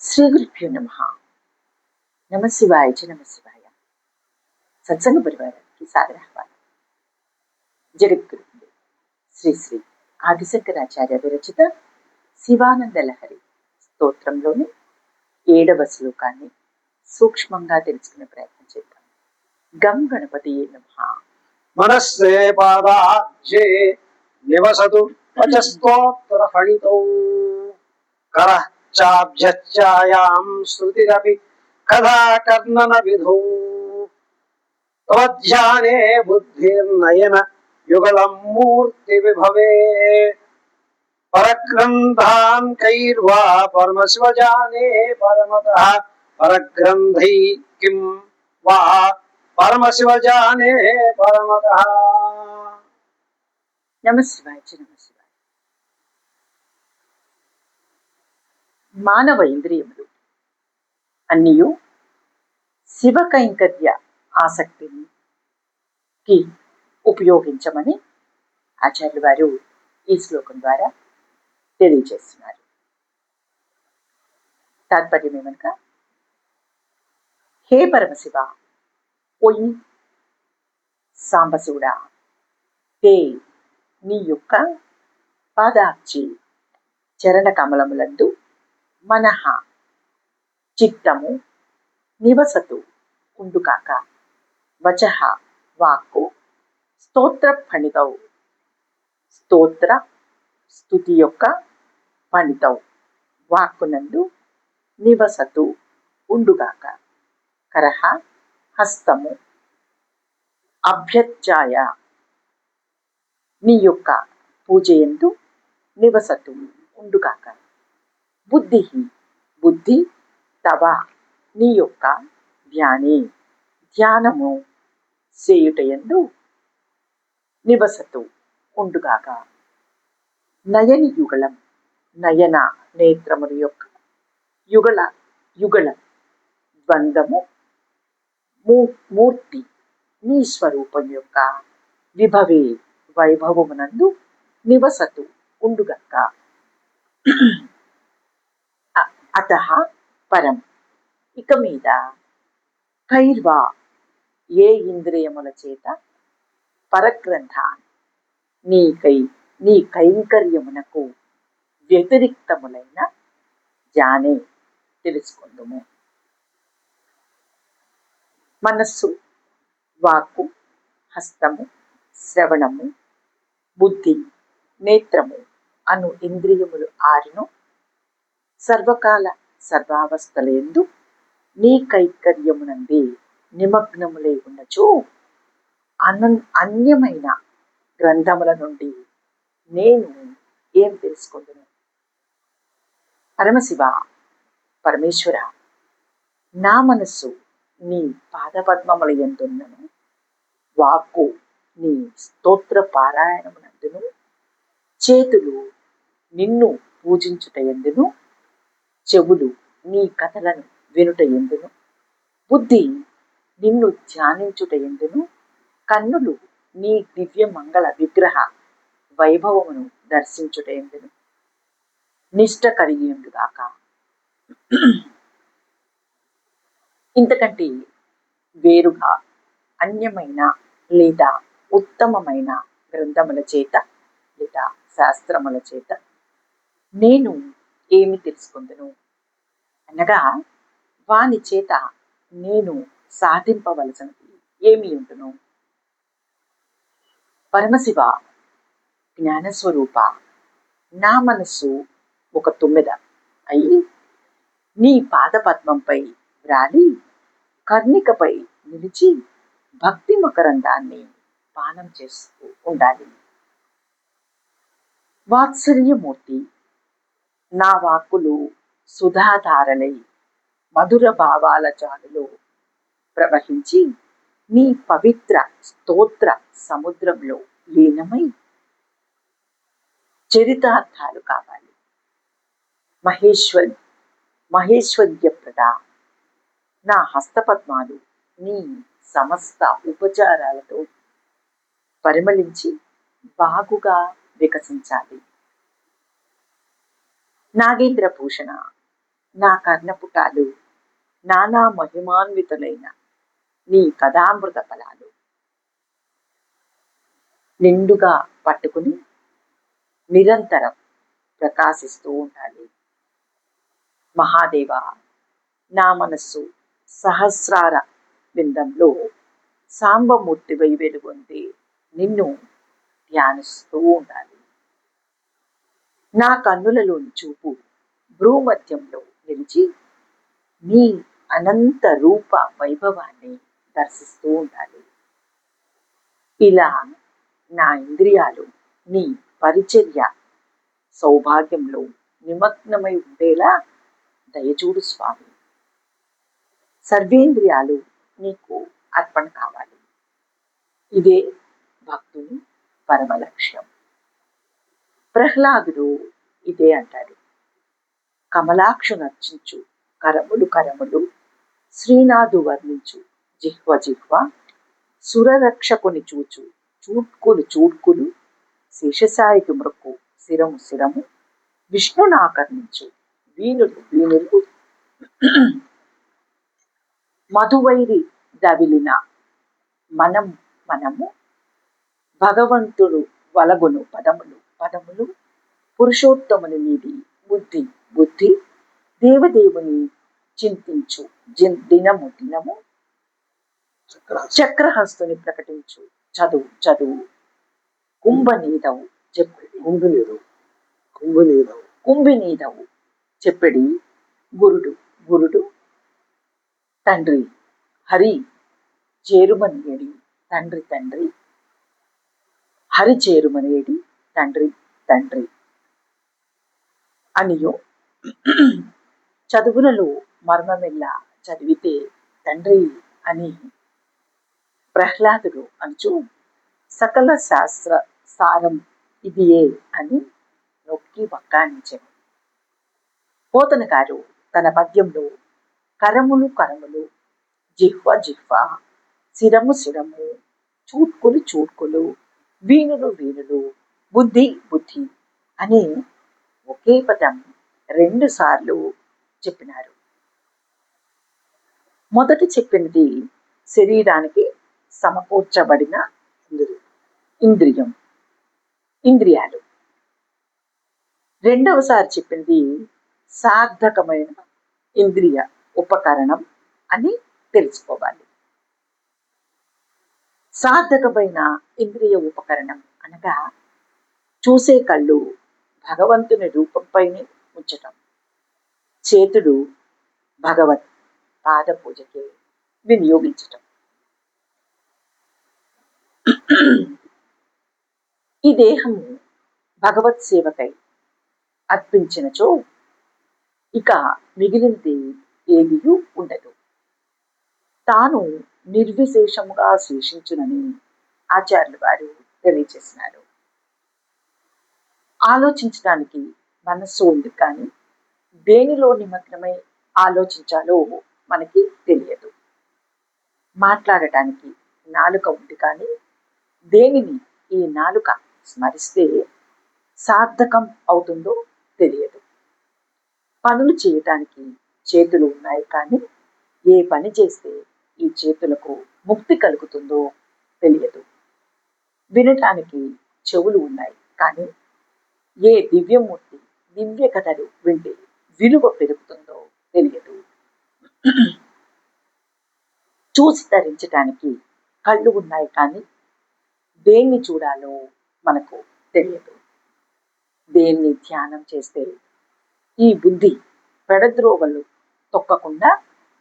శ్రీ గురుభ్యో నమ. నమ శివాయ చ నమ శివాయ. సత్సంగ పరివారానికి సాదర ఆహ్వానం. జగద్గురు శ్రీ శ్రీ ఆదిశంకరాచార్య విరచిత శివానంద లహరి స్తోత్రంలోని 7వ శ్లోకాన్ని సూక్ష్మంగా తెలుసుకునే ప్రయత్నం చేద్దాం. గం గణపతి నమః. మనస్సే పాదాబ్జే నివసతు వచస్తోత్తర ఫణితో కరః చాబ్జచ్ఛాయాం శ్రుతిరపి కథా కర్ణన విధౌ తవధ్యానే బుద్ధిర్నయన యుగళం మూర్తి విభవే పరగ్రంథాన్ కైర్వా పరమశివజానే పరమతః పరగ్రంథై కిం వా పరమశివజానే పరమతః. నమ శివాయ చ నమ శివాయ. మానవ ఇంద్రియములు అన్నియు శివ కైంకర్య ఆసక్తికి ఉపయోగించమని ఆచార్యులు వారు ఈ శ్లోకం ద్వారా తెలియజేస్తున్నారు. తాత్పర్యం ఏమనగా, హే పరమశివ, పోయి సాంబశివుడా, తే నీ యొక్క పాదాబ్జి చరణ కమలములందు మనః చిత్తము నివసతు ఉండుకాక, వచః వాక్కు స్తోత్ర ఫణితౌ స్తోత్ర స్తుతి యొక్క ఫణితౌ వాక్కునందు నివసతు ఉండుగాక, కరః హస్తము అభ్యర్చాయ నీ యొక్క పూజయందు నివసతు ఉండుగాక, బుద్ధి బుద్ధి తవ నీ యొక్క ధ్యానే ధ్యానము చేయుటయందు నివసతు ఉండుగాక, నయని యుగళం నయన నేత్రముల యొక్క యుగళ యుగళ ద్వంద్వము మూర్తి నీ స్వరూపం యొక్క విభవే వైభవమునందు నివసతు ఉండుగాక. అతః పరం ఇక మీద కైర్వా ఏ ఇంద్రియముల చేత పరగ్రంథాన్ నీ కైంకర్యమునకు వ్యతిరిక్తములైన జానే తెలుసుకుందుము. మనస్సు, వాక్కు, హస్తము, శ్రవణము, బుద్ధి, నేత్రము అను ఇంద్రియములు 6ను సర్వకాల సర్వావస్థలందు నీ కైంకర్యమునందే నిమగ్నములై ఉన్నచో అన్యమైన గ్రంథముల నుండి నేను ఏం తెలుసుకుందును? పరమశివ, పరమేశ్వర, నా మనస్సు నీ పాదపద్మముల యందున్నను, వాక్కు నీ స్తోత్ర పారాయణమునందును, చేతులు నిన్ను పూజించుట యందును, చెవులు నీ కథలను వినుట యందును, బుద్ధి నిన్ను ధ్యానించుట యందును, కన్నులు నీ దివ్య మంగళ విగ్రహ వైభవమును దర్శించుట యందును నిష్ట కలిగి ఉండుగాక. ఇంతకంటే వేరుగా అన్యమైన లేదా ఉత్తమమైన గ్రంథముల చేత లేదా శాస్త్రముల చేత నేను ఏమి తెలుసుకుందును అనగా, వాని చేత నేను సాధింపవలసినది ఏమి ఉంటును? పరమశివ, జ్ఞానస్వరూప, నా మనస్సు ఒక తుమ్మెద అయి నీ పాదపద్మంపై వ్రాలి కర్ణికపై నిలిచి భక్తి మకరందాన్ని పానం చేస్తూ ఉండాలి. వాత్సల్యమూర్తి, నా వాక్కులు సుధాధారలై మధుర భావాల జాడులో ప్రవహించి నీ పవిత్ర స్తోత్ర సముద్రంలో లీనమై చరితార్థాలు కావాలి. మహేశ్వర్యప్రద, నా హస్తపద్మాలు నీ సమస్త ఉపచారాలతో పరిమళించి బాగుగా వికసించాలి. నాగేంద్ర భూషణ, నా కర్ణపుటాలు నానా మహిమాన్వితులైన నీ కథామృత ఫలాలు నిండుగా పట్టుకుని నిరంతరం ప్రకాశిస్తూ ఉండాలి. మహాదేవ, నా మనస్సు సహస్రార బిందంలో సాంబమూర్తివై వెలుగొంది నిన్ను ధ్యానిస్తూ ఉండాలి. నా కన్నులలోని చూపు భ్రూమధ్యంలో నిలిచి నీ అనంత రూప వైభవాన్ని దర్శిస్తూ ఉండాలి. ఇలా నా ఇంద్రియాలు నీ పరిచర్య సౌభాగ్యంలో నిమగ్నమై ఉండేలా దయచూడు స్వామి. సర్వేంద్రియాలు నీకు అర్పణ కావాలి. ఇదే భక్తుని పరమ లక్ష్యం. ప్రహ్లాదుడు ఇదే అంటాడు. కమలాక్షు నర్చించు కరములు కరములు, శ్రీనాథు వర్ణించు జిహ్వ జిహ్వ, సురరక్షకుని చూచు చూడ్కులు చూడ్కులు, శేషసాయికి మృక్కు శిరము శిరము, విష్ణునాకర్ణించు వీణులు వీణులు, మధువైరి దవిలిన మనం మనము, భగవంతుడు వలగును పదములు పదములు, పురుషోత్తముని మీది బుద్ధి బుద్ధి, దేవదేవుని చింతించు దినము దినము, చక్రహస్తుని ప్రకటించు చదువు చదువు, కుంభనీదవు కుంభినీదవు చెప్పడి గురుడు గురుడు, తండ్రి హరి చేరుమనియడి తండ్రి తండ్రి, హరి చేరుమనేడి తండ్రి తండ్రి అనియో, చదువులలో మర్మమెల్లా చదివితే తండ్రి అని ప్రహ్లాదుడు అంచు, సకల శాస్త్ర సారం ఇదియే అని నొక్కి వక్కానించెను. పోతన గారు తన పద్యంలో కరములు కరములు, జిహ్వ జిహ్వ, శిరము శిరము, చూడ్కులు చూడ్కులు, వీణులు వీణులు, బుద్ధి బుద్ధి అని ఒకే పదం 2 సార్లు చెప్పినారు. మొదట చెప్పినది శరీరానికి సమకూర్చబడిన ఇంద్రియాలు. రెండవసారి చెప్పింది సార్థకమైన ఇంద్రియ ఉపకరణం అని తెలుసుకోవాలి. సార్థకమైన ఇంద్రియ ఉపకరణం అనగా చూసే కళ్ళు భగవంతుని రూపంపైనే ఉంచటం, చేతుడు భగవత్ పాద పూజకి వినియోగించటం. ఈ దేహము భగవత్ సేవకై అర్పించినచో ఇక మిగిలినది ఏదియూ ఉండదు. తాను నిర్విశేషముగా శేషించునని ఆచార్యులు వారు తెలియజేసినారు. ఆలోచించడానికి మనస్సు ఉంది, కానీ దేనిలో నిమగ్నమై ఆలోచించాలో మనకి తెలియదు. మాట్లాడటానికి నాలుక ఉంది, కానీ దేనిని ఈ నాలుక స్మరిస్తే సార్థకం అవుతుందో తెలియదు. పనులు చేయటానికి చేతులు ఉన్నాయి, కానీ ఏ పని చేస్తే ఈ చేతులకు ముక్తి కలుగుతుందో తెలియదు. వినటానికి చెవులు ఉన్నాయి, కానీ ఏ దివ్యమూర్తి దివ్య కథలు వింటే విలువ పెరుగుతుందో తెలియదు. చూసి తరించటానికి కళ్ళు ఉన్నాయి, కానీ దేన్ని చూడాలో మనకు తెలియదు. దేన్ని ధ్యానం చేస్తే ఈ బుద్ధి పెడద్రోవలు తొక్కకుండా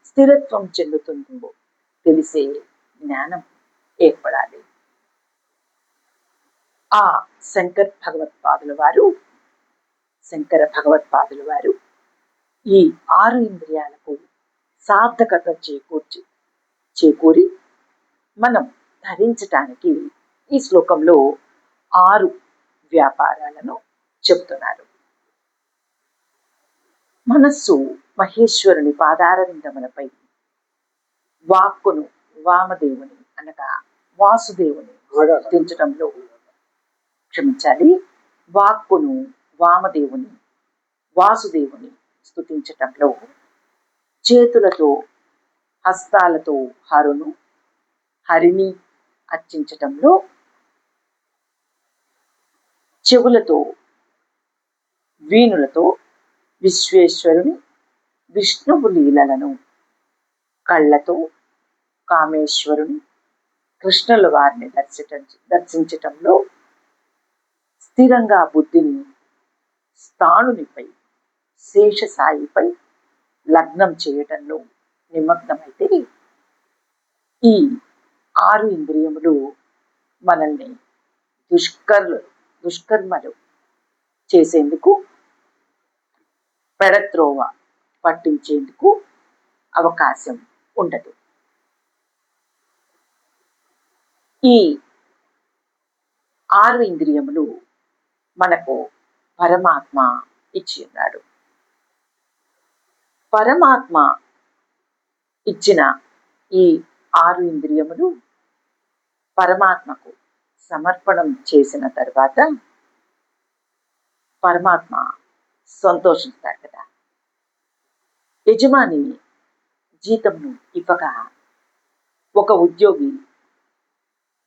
స్థిరత్వం చెందుతుందో తెలిసే జ్ఞానం ఏర్పడాలి. ఆ శంకర భగవత్పాదుల వారు ఈ 6 ఇంద్రియాలకు సార్థకత చేకూరి మనం ధరించటానికి ఈ శ్లోకంలో 6 వ్యాపారాలను చెప్తున్నారు. మనస్సు మహేశ్వరుని పాదారవిందములపై, వాక్కును వామదేవుని అనగా వాసుదేవుని గుర్తించడంలో, క్షమించాలి, వాక్కును వామదేవుని వాసుదేవుని స్తుతించటంలో, చేతులతో హస్తాలతో హరిని అర్చించటంలో, చెవులతో వీణులతో విశ్వేశ్వరుని విష్ణువు లీలలను, కళ్ళతో కామేశ్వరుని కృష్ణుల వారిని దర్శించటంలో, స్థిరంగా బుద్ధిని స్థాణునిపై శేషసాయిపై లగ్నం చేయటంలో నిమగ్నమైతే ఈ 6 ఇంద్రియములు మనల్ని దుష్కర్మలు చేసేందుకు, పెడత్రోవ పట్టించేందుకు అవకాశం ఉండదు. ఈ 6 ఇంద్రియములు మనకు పరమాత్మ ఇచ్చి ఉన్నాడు. పరమాత్మ ఇచ్చిన ఈ 6 ఇంద్రియములు పరమాత్మకు సమర్పణం చేసిన తర్వాత పరమాత్మ సంతోషిస్తాడు కదా. యజమాని జీతంను ఇవ్వగా ఒక ఉద్యోగి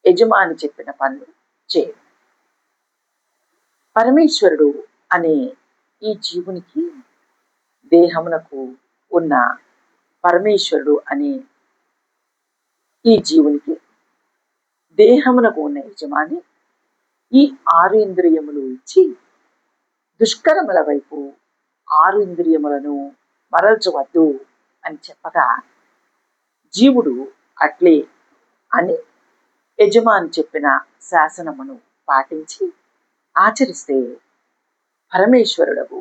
యజమాని చెప్పిన పనులు చేయడు. పరమేశ్వరుడు అనే ఈ జీవునికి, దేహమునకు ఉన్న పరమేశ్వరుడు అనే ఈ జీవునికి, దేహమునకు ఉన్న యజమాని ఈ 6 ఇంద్రియములు ఇచ్చి దుష్కర్మల వైపు 6 ఇంద్రియములను మరల్చవద్దు అని చెప్పగా, జీవుడు అట్లే అని యజమాని చెప్పిన శాసనమును పాటించి ఆచరిస్తే పరమేశ్వరుడు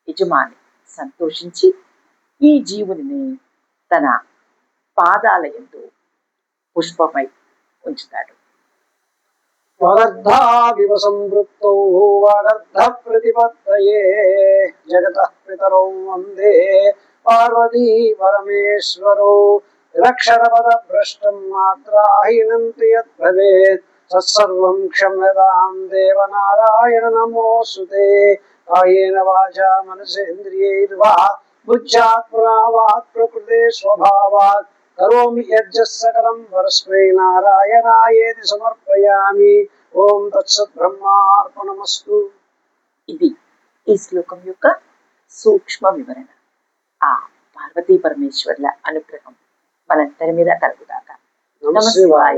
యజమాని సంతోషించి ఈ జీవుని తన పాదాలయందు పుష్పమై ఉంచుతాడు. వాగర్ధావివ సంపృక్తౌ వాగర్ధ ప్రతిపత్తయే జగతః పితరౌ వందే పార్వతీ పరమేశ్వరౌ. నిరక్షరపద భ్రష్టం మాత్రాహీనం యత్ భవేత్ తత్సర్వం క్షమ్యతాం దేవ నారాయణ నమోస్తుతే. కాయేన వాచా మనసేంద్రియైర్వా బుద్ధ్యాత్మనా వాక్ ప్రకృతే స్వభావాత్ కరోమి యజ్జః సకలం పరస్మై నారాయణాయేతి సమర్పయామి. ఓం తత్సత్ బ్రహ్మార్పణమస్తు. ఇది ఈ శ్లోకం యొక్క సూక్ష్మ వివరణ. ఆ పార్వతీ పరమేశ్వర్ల అనుగ్రహం మనందరి మీద కలుగుగాక. నమః శివాయ.